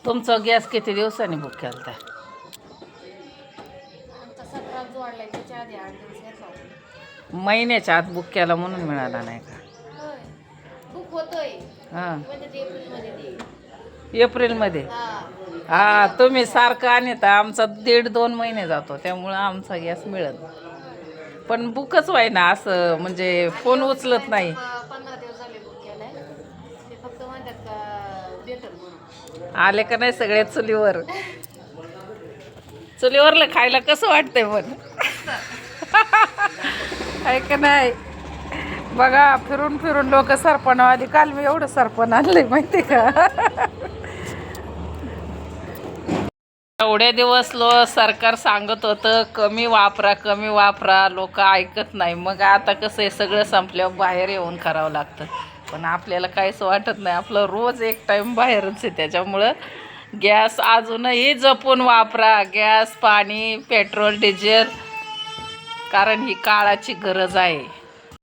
तुमचा गॅस किती दिवसांनी बुक केला? आमचा 17 जोडलाय, त्याच्या आधी 8 दिवस घेतला होता. महिन्याच्या आत बुक केला म्हणून मिळाला नाही का? होय, बुक होतोय हां, म्हणजे ते एप्रिलमध्ये ते. एप्रिलमध्ये. हा, हा, तुम्ही सारखं आणता, आमचा 1.5-2 महिने जातो, त्यामुळं आमचा गॅस मिळत. पण बुकच व्हायना असं, म्हणजे फोन उचलत नाही. 15 दिवस झाले बुक केलाय. ते फक्त म्हणतात का भेटल म्हणून. आले का नाही सगळे चुलीवर? चुलीवरलं खायला कसं वाटतंय पण? आहे का नाही? बघा, फिरून फिरून लोक सरपण आली. काल मी एवढं सरपण आणलंय माहिती का? एवढे दिवस सरकार सांगत होतं कमी वापरा कमी वापरा, लोक ऐकत नाही. मग आता कसं आहे, सगळं संपल्यावर बाहेर येऊन करावं लागतं. पण आपल्याला काहीच वाटत नाही, आपलं रोज एक टाईम बाहेरच आहे. त्याच्यामुळं गॅस अजूनही जपून वापरा. गॅस, पाणी, पेट्रोल, डिझेल, कारण ही काळाची गरज आहे.